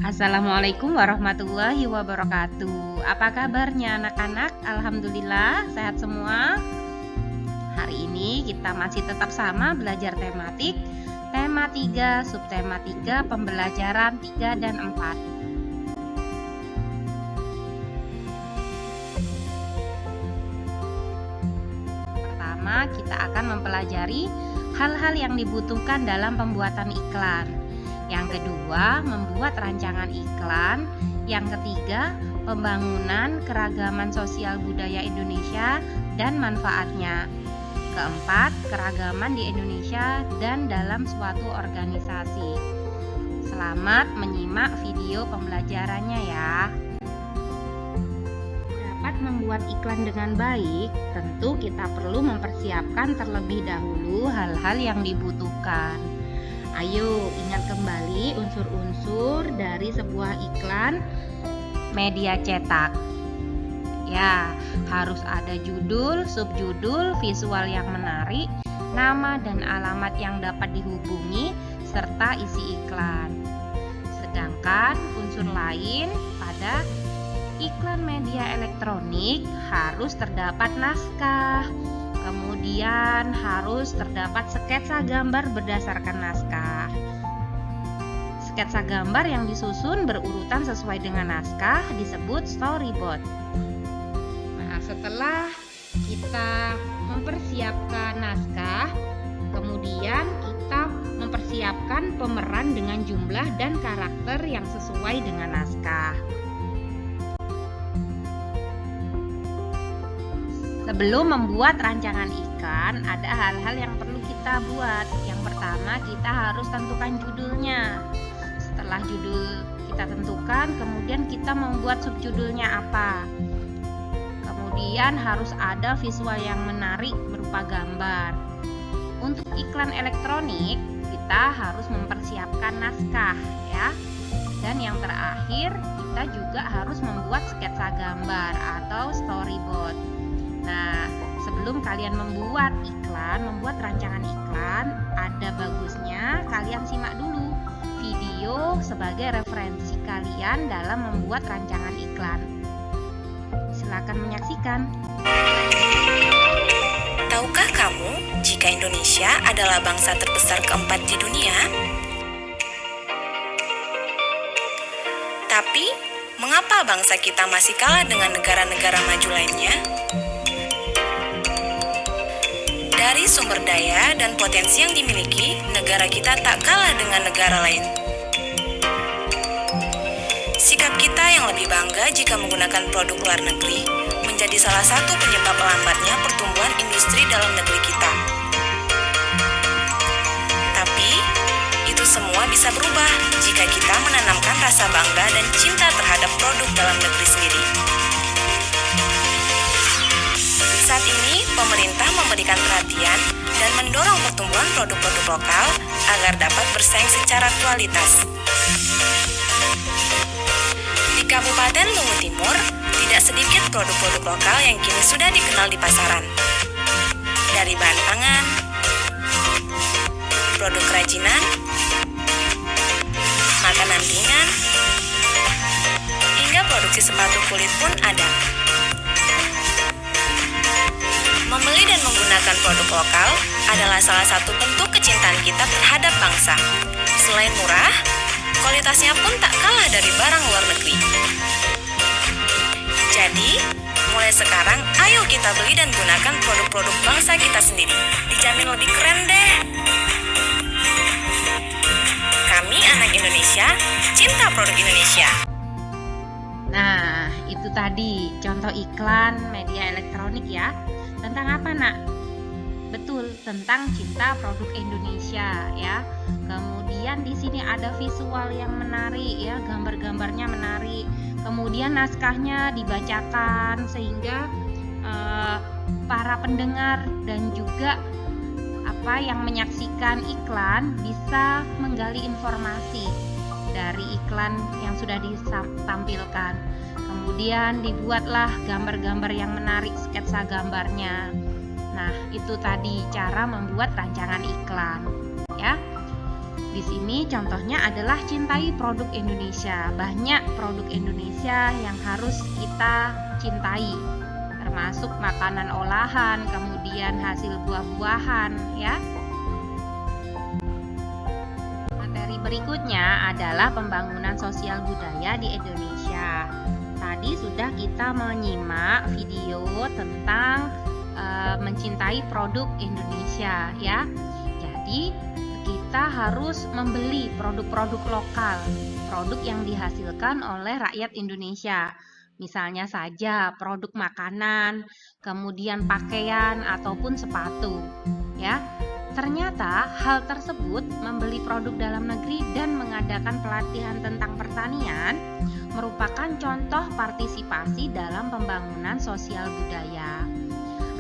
Assalamualaikum warahmatullahi wabarakatuh. Apa kabarnya anak-anak? Alhamdulillah sehat semua. Hari ini kita masih tetap sama belajar tematik. Tema 3, subtema 3, pembelajaran 3 dan 4. Pertama, kita akan mempelajari hal-hal yang dibutuhkan dalam pembuatan iklan. Yang kedua, membuat rancangan iklan. Yang ketiga, pembangunan keragaman sosial budaya Indonesia dan manfaatnya. Keempat, keragaman di Indonesia dan dalam suatu organisasi. Selamat menyimak video pembelajarannya ya. Dapat membuat iklan dengan baik, tentu kita perlu mempersiapkan terlebih dahulu hal-hal yang dibutuhkan. Ayo ingat kembali unsur-unsur dari sebuah iklan media cetak. Ya, harus ada judul, subjudul, visual yang menarik, nama dan alamat yang dapat dihubungi, serta isi iklan. Sedangkan unsur lain pada iklan media elektronik harus terdapat naskah. Kemudian harus terdapat sketsa gambar berdasarkan naskah. Sketsa gambar yang disusun berurutan sesuai dengan naskah disebut storyboard. Nah, setelah kita mempersiapkan naskah, kemudian kita mempersiapkan pemeran dengan jumlah dan karakter yang sesuai dengan naskah. Sebelum membuat rancangan iklan, ada hal-hal yang perlu kita buat. Yang pertama, kita harus tentukan judulnya. Setelah judul kita tentukan, kemudian kita membuat subjudulnya apa. Kemudian harus ada visual yang menarik berupa gambar. Untuk iklan elektronik, kita harus mempersiapkan naskah ya. Dan yang terakhir, kita juga harus membuat sketsa gambar atau storyboard. Nah, sebelum kalian membuat rancangan iklan, ada bagusnya kalian simak dulu video sebagai referensi kalian dalam membuat rancangan iklan. Silakan menyaksikan. Tahukah kamu jika Indonesia adalah bangsa terbesar keempat di dunia? Tapi, mengapa bangsa kita masih kalah dengan negara-negara maju lainnya? Dari sumber daya dan potensi yang dimiliki, negara kita tak kalah dengan negara lain. Sikap kita yang lebih bangga jika menggunakan produk luar negeri menjadi salah satu penyebab lambatnya pertumbuhan industri dalam negeri kita. Tapi, itu semua bisa berubah jika kita menanamkan rasa bangga dan cinta terhadap produk dalam negeri sendiri. Saat ini, pemerintah memberikan perhatian dan mendorong pertumbuhan produk-produk lokal agar dapat bersaing secara kualitas. Di Kabupaten Luwu Timur, tidak sedikit produk-produk lokal yang kini sudah dikenal di pasaran. Dari bahan pangan, produk kerajinan, makanan ringan, hingga produksi sepatu kulit pun ada. Membeli dan menggunakan produk lokal adalah salah satu bentuk kecintaan kita terhadap bangsa. Selain murah, kualitasnya pun tak kalah dari barang luar negeri. Jadi, mulai sekarang ayo kita beli dan gunakan produk-produk bangsa kita sendiri. Dijamin lebih keren deh. Kami anak Indonesia, cinta produk Indonesia. Nah, itu tadi contoh iklan media elektronik ya. Tentang apa, Nak? Betul, tentang cinta produk Indonesia ya. Kemudian di sini ada visual yang menarik ya, gambar-gambarnya menarik. Kemudian naskahnya dibacakan sehingga para pendengar dan juga yang menyaksikan iklan bisa menggali informasi dari iklan yang sudah ditampilkan. Kemudian dibuatlah gambar-gambar yang menarik, sketsa gambarnya. Nah, itu tadi cara membuat rancangan iklan, ya. Di sini contohnya adalah cintai produk Indonesia. Banyak produk Indonesia yang harus kita cintai, termasuk makanan olahan, kemudian hasil buah-buahan ya. Materi berikutnya adalah pembangunan sosial budaya di Indonesia. Tadi sudah kita menyimak video tentang mencintai produk Indonesia ya. Jadi kita harus membeli produk-produk lokal, produk yang dihasilkan oleh rakyat Indonesia. Misalnya saja produk makanan, kemudian pakaian ataupun sepatu ya. Ternyata hal tersebut, membeli produk dalam negeri dan mengadakan pelatihan tentang pertanian, merupakan contoh partisipasi dalam pembangunan sosial budaya.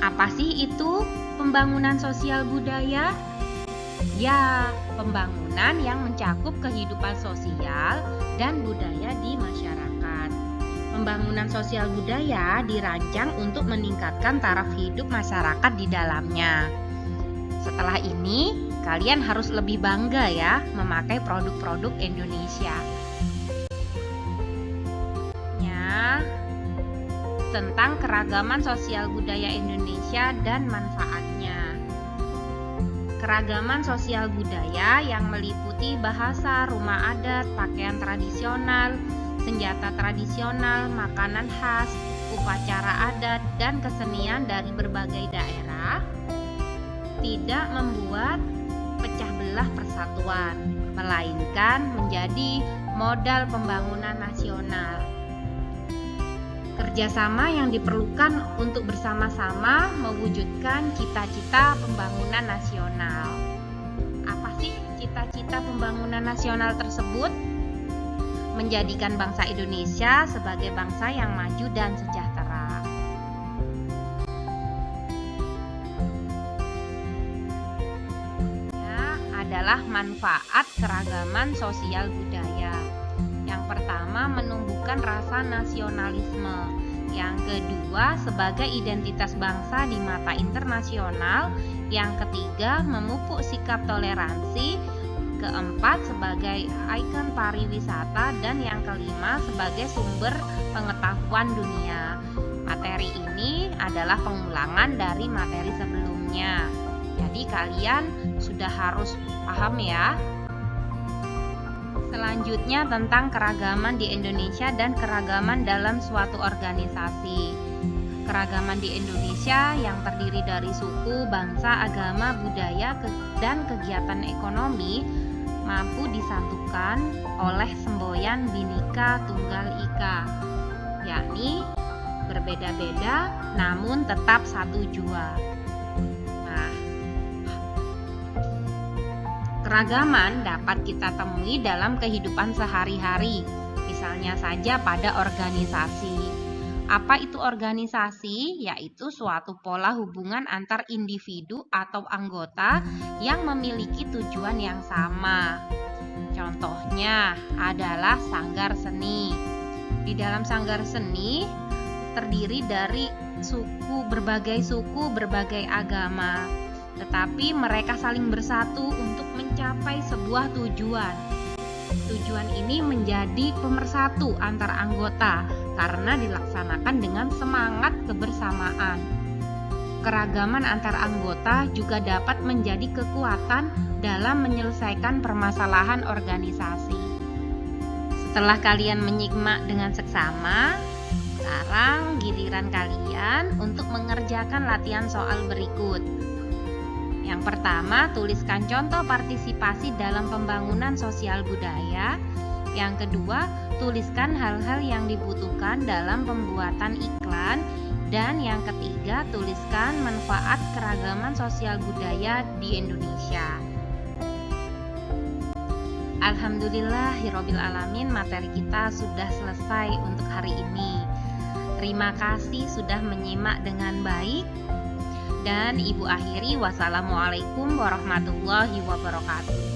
Apa sih itu pembangunan sosial budaya? Ya, pembangunan yang mencakup kehidupan sosial dan budaya di masyarakat. Pembangunan sosial budaya dirancang untuk meningkatkan taraf hidup masyarakat di dalamnya. Setelah ini, kalian harus lebih bangga ya memakai produk-produk Indonesia. Tentang keragaman sosial budaya Indonesia dan manfaatnya. Keragaman sosial budaya yang meliputi bahasa, rumah adat, pakaian tradisional, senjata tradisional, makanan khas, upacara adat, dan kesenian dari berbagai daerah tidak membuat pecah belah persatuan, melainkan menjadi modal pembangunan nasional. Kerjasama yang diperlukan untuk bersama-sama mewujudkan cita-cita pembangunan nasional. Apa sih cita-cita pembangunan nasional tersebut? Menjadikan bangsa Indonesia sebagai bangsa yang maju dan sejahtera. Adalah manfaat keragaman sosial budaya. Yang pertama, menumbuhkan rasa nasionalisme. Yang kedua, sebagai identitas bangsa di mata internasional. Yang ketiga, memupuk sikap toleransi. Keempat, sebagai ikon pariwisata. Dan yang kelima, sebagai sumber pengetahuan dunia. Materi ini adalah pengulangan dari materi sebelumnya. Jadi kalian sudah harus paham ya. Selanjutnya tentang keragaman di Indonesia dan keragaman dalam suatu organisasi. Keragaman di Indonesia yang terdiri dari suku, bangsa, agama, budaya, dan kegiatan ekonomi mampu disatukan oleh semboyan Bhinneka Tunggal Ika, yakni berbeda-beda namun tetap satu jua. Keragaman dapat kita temui dalam kehidupan sehari-hari, misalnya saja pada organisasi. Apa itu organisasi? Yaitu suatu pola hubungan antar individu atau anggota yang memiliki tujuan yang sama. Contohnya adalah sanggar seni. Di dalam sanggar seni terdiri dari berbagai suku, berbagai agama. Tetapi mereka saling bersatu untuk mencapai sebuah tujuan. Tujuan ini menjadi pemersatu antar anggota karena dilaksanakan dengan semangat kebersamaan. Keragaman antar anggota juga dapat menjadi kekuatan dalam menyelesaikan permasalahan organisasi. Setelah kalian menyimak dengan seksama, sekarang giliran kalian untuk mengerjakan latihan soal berikut. Yang pertama, tuliskan contoh partisipasi dalam pembangunan sosial budaya. Yang kedua, tuliskan hal-hal yang dibutuhkan dalam pembuatan iklan. Dan yang ketiga, tuliskan manfaat keragaman sosial budaya di Indonesia. Alhamdulillahirabbil alamin, materi kita sudah selesai untuk hari ini. Terima kasih sudah menyimak dengan baik. Dan Ibu akhiri, wassalamualaikum warahmatullahi wabarakatuh.